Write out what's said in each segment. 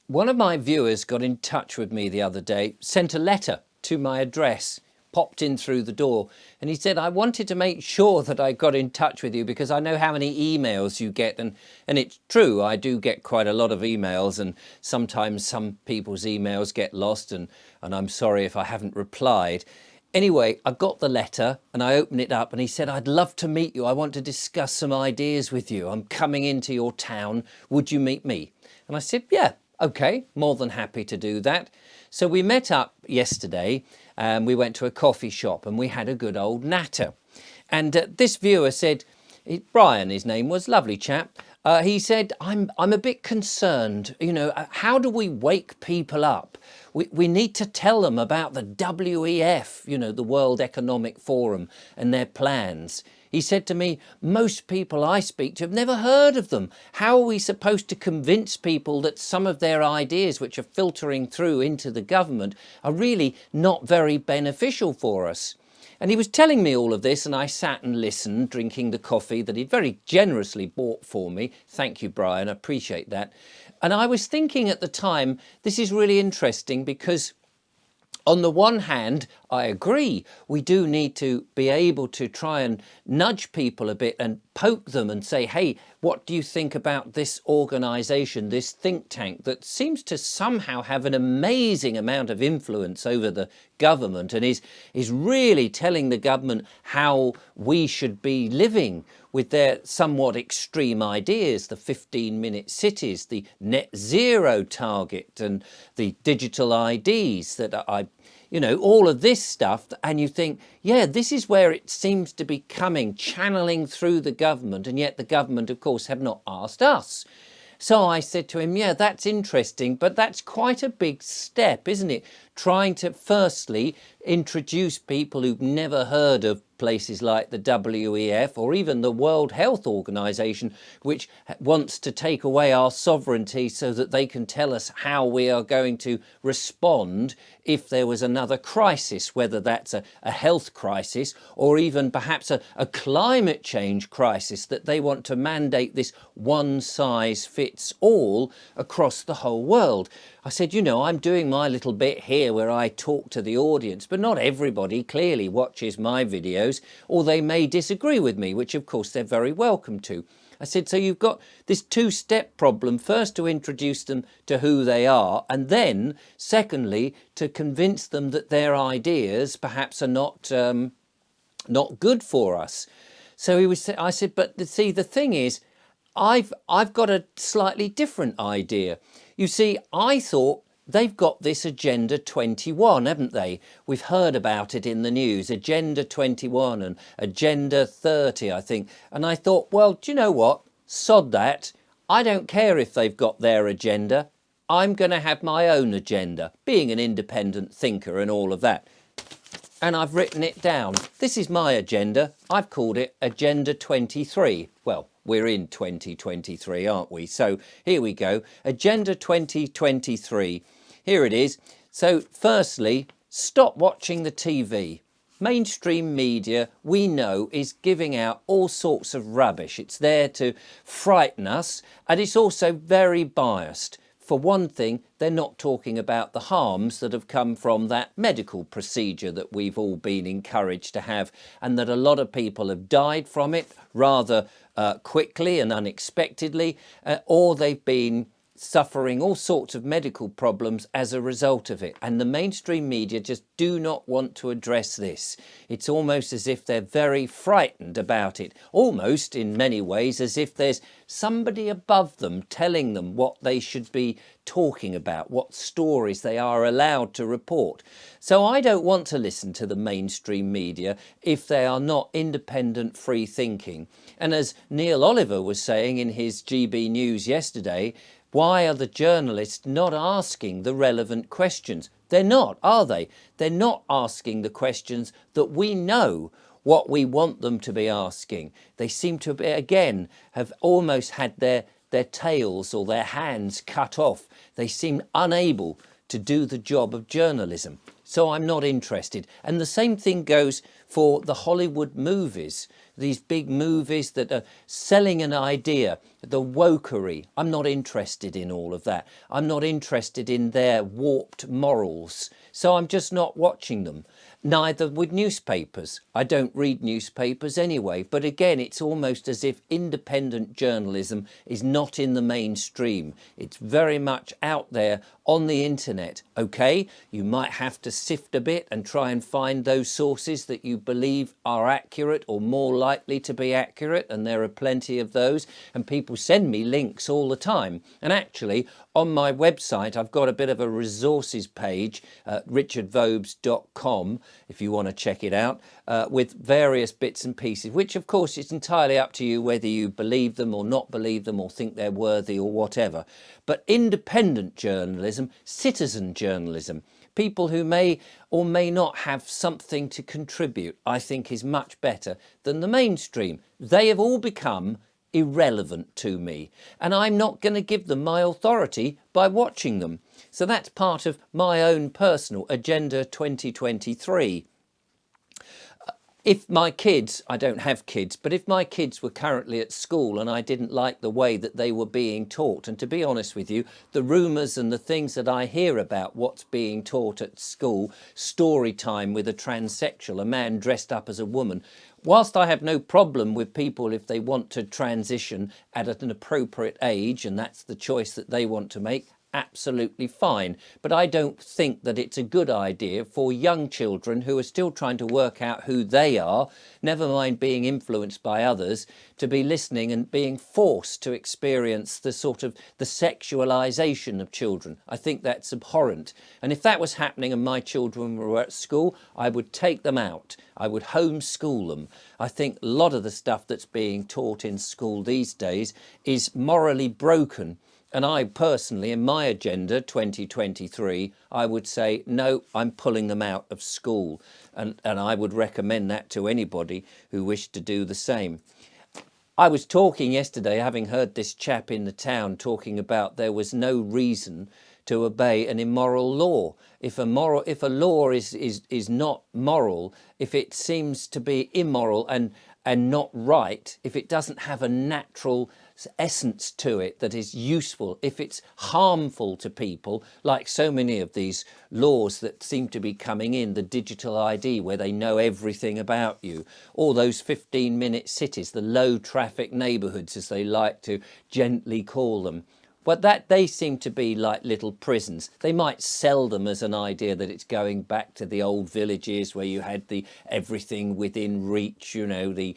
One of my viewers got in touch with me the other day, sent a letter to my address, popped in through the door, and he said, I wanted to make sure that I got in touch with you because I know how many emails you get. And it's true, I do get quite a lot of emails, and sometimes some people's emails get lost, and I'm sorry if I haven't replied. Anyway, I got the letter and I opened it up and he said, I'd love to meet you. I want to discuss some ideas with you. I'm coming into your town. Would you meet me? And I said, yeah, okay, more than happy to do that. So we met up yesterday and we went to a coffee shop and we had a good old natter. And this viewer said, Brian, his name was, lovely chap. He said, I'm a bit concerned, you know, how do we wake people up? We need to tell them about the WEF, you know, the World Economic Forum and their plans. He said to me, most people I speak to have never heard of them. How are we supposed to convince people that some of their ideas which are filtering through into the government are really not very beneficial for us? And he was telling me all of this and I sat and listened, drinking the coffee that he'd very generously bought for me. Thank you, Brian, I appreciate that. And I was thinking at the time, this is really interesting because on the one hand, I agree, we do need to be able to try and nudge people a bit and poke them and say, hey, what do you think about this organisation, this think tank that seems to somehow have an amazing amount of influence over the government and is really telling the government how we should be living with their somewhat extreme ideas, the 15-minute cities, the net zero target and the digital IDs that you know, all of this stuff. And you think, yeah, this is where it seems to be coming, channeling through the government. And yet the government, of course, have not asked us. So I said to him, yeah, that's interesting, but that's quite a big step, isn't it? Trying to firstly introduce people who've never heard of places like the WEF or even the World Health Organization, which wants to take away our sovereignty so that they can tell us how we are going to respond if there was another crisis, whether that's a health crisis or even perhaps a climate change crisis, that they want to mandate this one size fits all across the whole world. I said, you know, I'm doing my little bit here where I talk to the audience, but not everybody clearly watches my videos, or they may disagree with me, which of course they're very welcome to. I said, so you've got this two-step problem, first to introduce them to who they are, and then secondly, to convince them that their ideas perhaps are not good for us. So I said, but see, the thing is, I've got a slightly different idea. You see, I thought they've got this Agenda 21, haven't they? We've heard about it in the news, Agenda 21 and Agenda 30, I think. And I thought, well, do you know what? Sod that. I don't care if they've got their agenda. I'm going to have my own agenda, being an independent thinker and all of that. And I've written it down. This is my agenda. I've called it Agenda 23. Well, we're in 2023, aren't we? So here we go. Agenda 2023. Here it is. So firstly, stop watching the TV. Mainstream media, we know, is giving out all sorts of rubbish. It's there to frighten us, and it's also very biased. For one thing, they're not talking about the harms that have come from that medical procedure that we've all been encouraged to have, and that a lot of people have died from it rather quickly and unexpectedly, or they've been suffering all sorts of medical problems as a result of it. And the mainstream media just do not want to address this. It's almost as if they're very frightened about it, almost in many ways as if there's somebody above them telling them what they should be talking about, what stories they are allowed to report. So I don't want to listen to the mainstream media if they are not independent, free thinking. And as Neil Oliver was saying in his GB News yesterday, why are the journalists not asking the relevant questions? They're not, are they? They're not asking the questions that we know what we want them to be asking. They seem to, again, have almost had their tails or their hands cut off. They seem unable to do the job of journalism. So I'm not interested. And the same thing goes for the Hollywood movies, these big movies that are selling an idea, the wokery. I'm not interested in all of that. I'm not interested in their warped morals. So I'm just not watching them. Neither with newspapers. I don't read newspapers anyway. But again, it's almost as if independent journalism is not in the mainstream. It's very much out there on the internet. Okay, you might have to sift a bit and try and find those sources that you believe are accurate or more likely to be accurate, and there are plenty of those, and people send me links all the time. And actually on my website I've got a bit of a resources page, richardvobes.com, if you want to check it out, with various bits and pieces, which of course it's entirely up to you whether you believe them or not believe them or think they're worthy or whatever. But independent journalism, citizen journalism, people who may or may not have something to contribute, I think is much better than the mainstream. They have all become irrelevant to me, and I'm not going to give them my authority by watching them. So that's part of my own personal Agenda 2023. If my kids, I don't have kids, but if my kids were currently at school and I didn't like the way that they were being taught, and to be honest with you, the rumours and the things that I hear about what's being taught at school, story time with a transsexual, a man dressed up as a woman, whilst I have no problem with people if they want to transition at an appropriate age, and that's the choice that they want to make, absolutely fine. But I don't think that it's a good idea for young children who are still trying to work out who they are, never mind being influenced by others, to be listening and being forced to experience the sort of the sexualization of children. I think that's abhorrent. And if that was happening and my children were at school, I would take them out. I would homeschool them. I think a lot of the stuff that's being taught in school these days is morally broken. And I personally, in my Agenda 2023, I would say, no, I'm pulling them out of school. And I would recommend that to anybody who wished to do the same. I was talking yesterday, having heard this chap in the town talking about there was no reason to obey an immoral law. If a law is not moral, if it seems to be immoral and not right, if it doesn't have a natural essence to it that is useful, if it's harmful to people, like so many of these laws that seem to be coming in, the digital ID where they know everything about you, all those 15-minute cities, the low traffic neighbourhoods as they like to gently call them. But that they seem to be like little prisons. They might sell them as an idea that it's going back to the old villages where you had the everything within reach, you know, the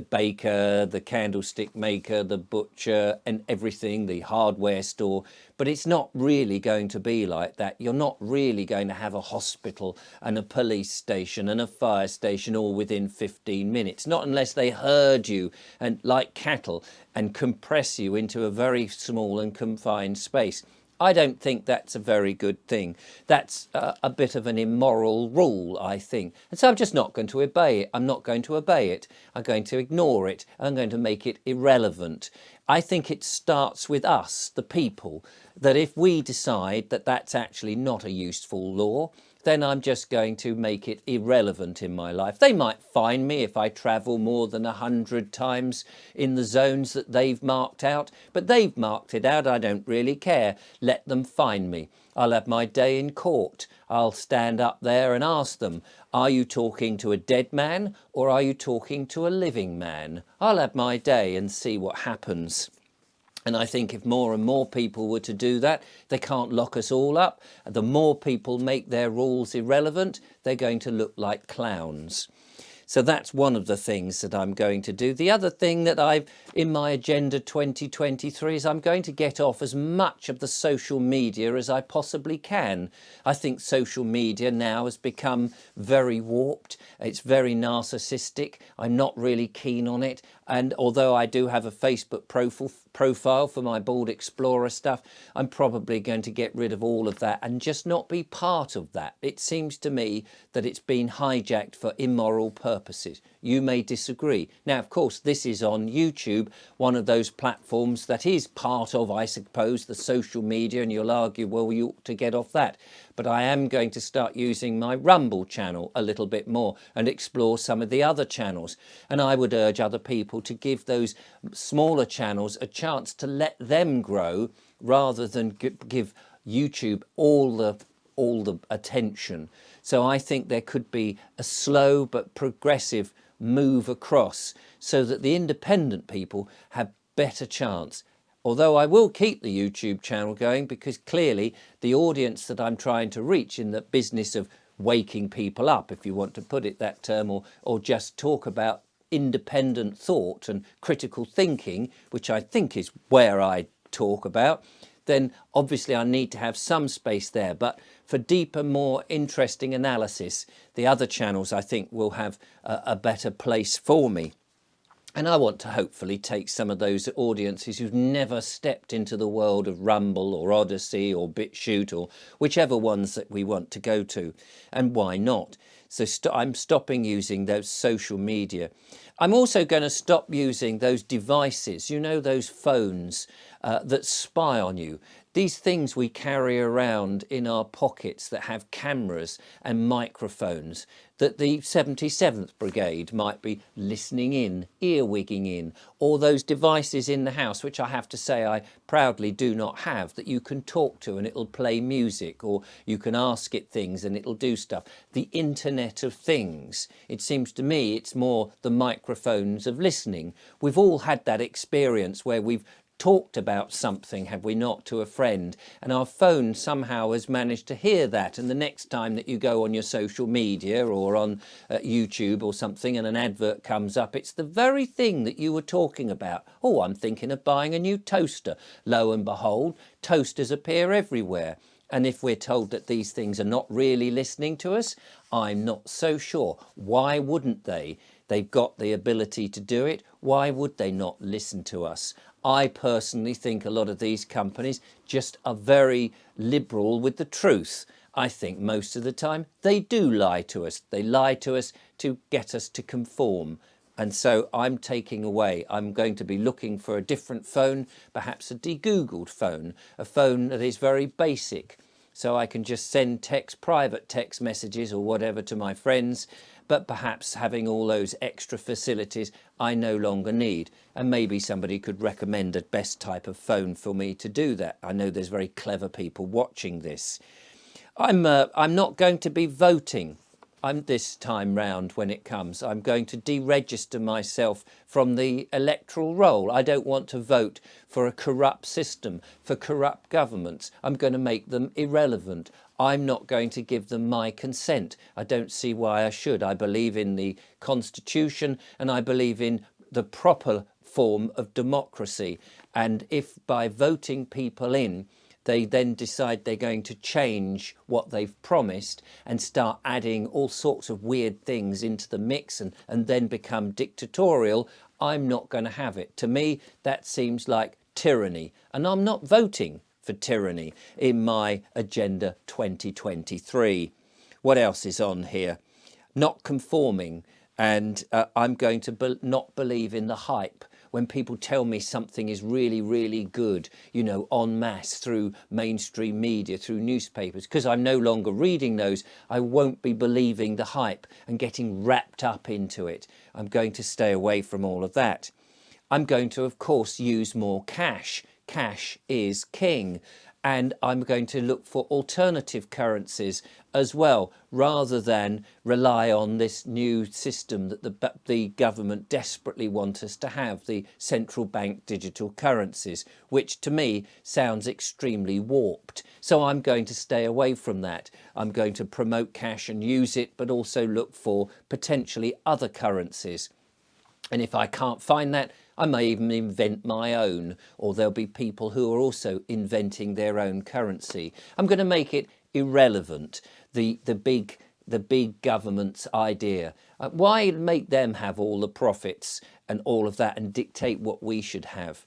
baker, the candlestick maker, the butcher and everything, the hardware store. But it's not really going to be like that. You're not really going to have a hospital and a police station and a fire station all within 15 minutes. Not unless they herd you and like cattle and compress you into a very small and confined space. I don't think that's a very good thing. That's a bit of an immoral rule, I think. And so I'm just not going to obey it. I'm not going to obey it. I'm going to ignore it. I'm going to make it irrelevant. I think it starts with us, the people, that if we decide that that's actually not a useful law, then I'm just going to make it irrelevant in my life. They might fine me if I travel more than 100 times in the zones that they've marked out, but they've marked it out. I don't really care. Let them fine me. I'll have my day in court. I'll stand up there and ask them, are you talking to a dead man or are you talking to a living man? I'll have my day and see what happens. And I think if more and more people were to do that, they can't lock us all up. The more people make their rules irrelevant, they're going to look like clowns. So that's one of the things that I'm going to do. The other thing that I've in my Agenda 2023 is I'm going to get off as much of the social media as I possibly can. I think social media now has become very warped. It's very narcissistic. I'm not really keen on it. And although I do have a Facebook profile for my Bald Explorer stuff, I'm probably going to get rid of all of that and just not be part of that. It seems to me that it's been hijacked for immoral purposes. You may disagree. Now, of course, this is on YouTube, one of those platforms that is part of, I suppose, the social media, and you'll argue, well, you ought to get off that. but I am going to start using my Rumble channel a little bit more and explore some of the other channels. And I would urge other people to give those smaller channels a chance to let them grow rather than give YouTube all the attention. So I think there could be a slow but progressive move across so that the independent people have better chance. Although I will keep the YouTube channel going, because clearly the audience that I'm trying to reach in the business of waking people up, if you want to put it that term, or just talk about independent thought and critical thinking, which I think is where I talk about, then obviously I need to have some space there. But for deeper, more interesting analysis, the other channels I think will have a better place for me. And I want to hopefully take some of those audiences who've never stepped into the world of Rumble or Odyssey or BitChute or whichever ones that we want to go to. And why not? So I'm stopping using those social media. I'm also going to stop using those devices, you know, those phones that spy on you. These things we carry around in our pockets that have cameras and microphones that the 77th Brigade might be listening in, earwigging in, or those devices in the house, which I have to say I proudly do not have, that you can talk to and it'll play music, or you can ask it things and it'll do stuff. The Internet of Things. It seems to me it's more the microphones of listening. We've all had that experience where we've talked about something, have we not, to a friend, and our phone somehow has managed to hear that, and the next time that you go on your social media or on YouTube or something and an advert comes up, it's the very thing that you were talking about. Oh, I'm thinking of buying a new toaster. Lo and behold, toasters appear everywhere. And if we're told that these things are not really listening to us, I'm not so sure. Why wouldn't they? They've got the ability to do it. Why would they not listen to us? I personally think a lot of these companies just are very liberal with the truth. I think most of the time they do lie to us. They lie to us to get us to conform. And so I'm taking away, I'm going to be looking for a different phone, perhaps a de-Googled phone, a phone that is very basic. So I can just send private text messages or whatever to my friends, but perhaps having all those extra facilities I no longer need. And maybe somebody could recommend a best type of phone for me to do that. I know there's very clever people watching this. I'm not going to be voting. This time round when it comes. I'm going to deregister myself from the electoral roll. I don't want to vote for a corrupt system, for corrupt governments. I'm going to make them irrelevant. I'm not going to give them my consent. I don't see why I should. I believe in the Constitution and I believe in the proper form of democracy. And if by voting people in, they then decide they're going to change what they've promised and start adding all sorts of weird things into the mix and then become dictatorial, I'm not going to have it. To me, that seems like tyranny. And I'm not voting for tyranny in my Agenda 2023. What else is on here? Not conforming. And I'm going to not believe in the hype. When people tell me something is really, really good, you know, en masse through mainstream media, through newspapers, because I'm no longer reading those, I won't be believing the hype and getting wrapped up into it. I'm going to stay away from all of that. I'm going to, of course, use more cash. Cash is king. And I'm going to look for alternative currencies as well, rather than rely on this new system that the government desperately want us to have, the central bank digital currencies, which to me sounds extremely warped. So I'm going to stay away from that. I'm going to promote cash and use it, but also look for potentially other currencies. And if I can't find that, I may even invent my own, or there'll be people who are also inventing their own currency. I'm going to make it irrelevant, the big government's idea. Why make them have all the profits and all of that and dictate what we should have?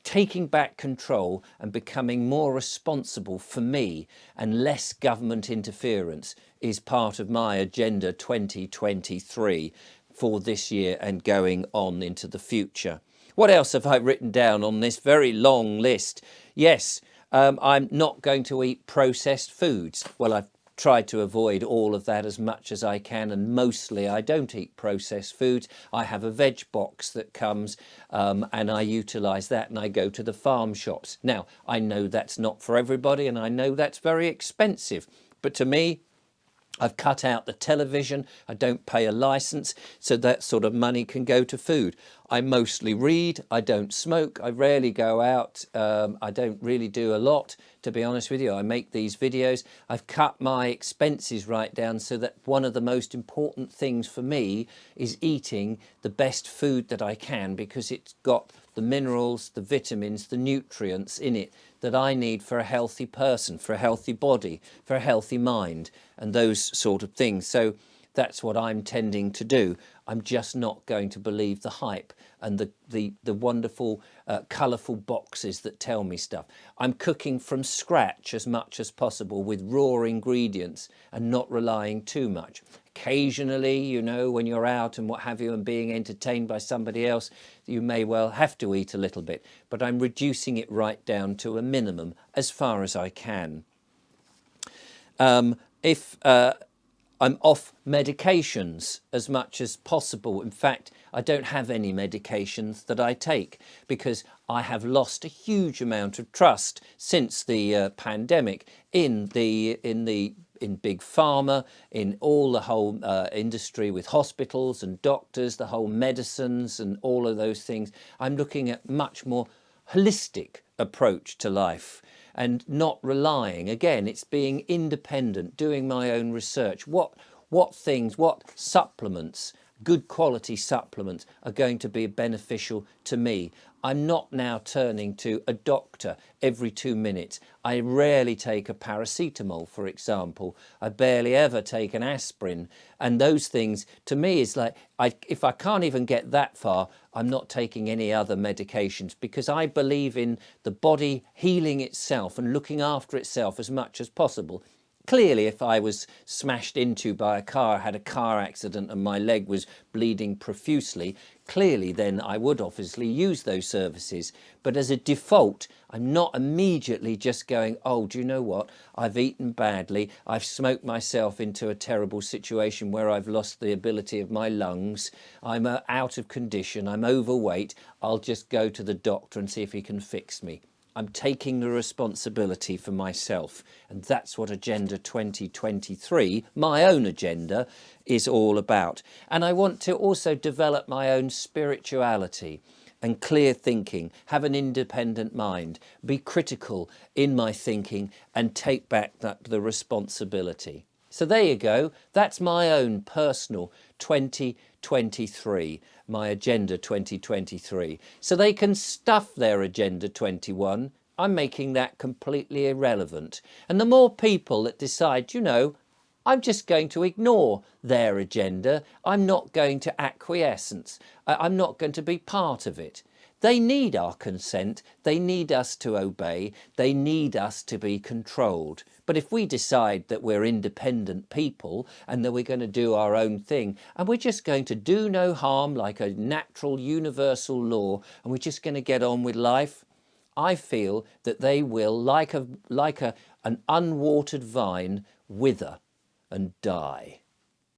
Taking back control and becoming more responsible for me and less government interference is part of my Agenda 2023 for this year and going on into the future. What else have I written down on this very long list? Yes, I'm not going to eat processed foods. Well, I've tried to avoid all of that as much as I can, and mostly I don't eat processed foods. I have a veg box that comes and I utilise that, and I go to the farm shops. Now, I know that's not for everybody, and I know that's very expensive, but to me, I've cut out the television. I don't pay a license, so that sort of money can go to food. I mostly read. I don't smoke. I rarely go out. I don't really do a lot, to be honest with you. I make these videos. I've cut my expenses right down so that one of the most important things for me is eating the best food that I can, because it's got the minerals, the vitamins, the nutrients in it that I need for a healthy person, for a healthy body, for a healthy mind, and those sort of things. So that's what I'm tending to do. I'm just not going to believe the hype and the wonderful, colourful boxes that tell me stuff. I'm cooking from scratch as much as possible with raw ingredients and not relying too much. Occasionally, you know, when you're out and what have you and being entertained by somebody else, you may well have to eat a little bit, but I'm reducing it right down to a minimum as far as I can. If I'm off medications as much as possible. In fact, I don't have any medications that I take because I have lost a huge amount of trust since the pandemic in big pharma, in all the whole industry with hospitals and doctors, the whole medicines and all of those things. I'm looking at much more holistic approach to life and not relying. Again, it's being independent, doing my own research. What supplements, good quality supplements, are going to be beneficial to me. I'm not now turning to a doctor every 2 minutes. I rarely take a paracetamol, for example. I barely ever take an aspirin. And those things, to me, is like, if I can't even get that far, I'm not taking any other medications, because I believe in the body healing itself and looking after itself as much as possible. Clearly, if I was smashed into by a car, had a car accident and my leg was bleeding profusely, clearly then I would obviously use those services. But as a default, I'm not immediately just going, oh, do you know what? I've eaten badly. I've smoked myself into a terrible situation where I've lost the ability of my lungs. I'm out of condition. I'm overweight. I'll just go to the doctor and see if he can fix me. I'm taking the responsibility for myself, and that's what Agenda 2023, my own agenda, is all about. And I want to also develop my own spirituality and clear thinking, have an independent mind, be critical in my thinking and take back the responsibility. So there you go. That's my own personal 2023, my Agenda 2023. So they can stuff their Agenda 21. I'm making that completely irrelevant. And the more people that decide, you know, I'm just going to ignore their agenda, I'm not going to acquiesce, I'm not going to be part of it. They need our consent, they need us to obey, they need us to be controlled. But if we decide that we're independent people and that we're going to do our own thing, and we're just going to do no harm like a natural universal law, and we're just going to get on with life, I feel that they will, like an unwatered vine, wither and die.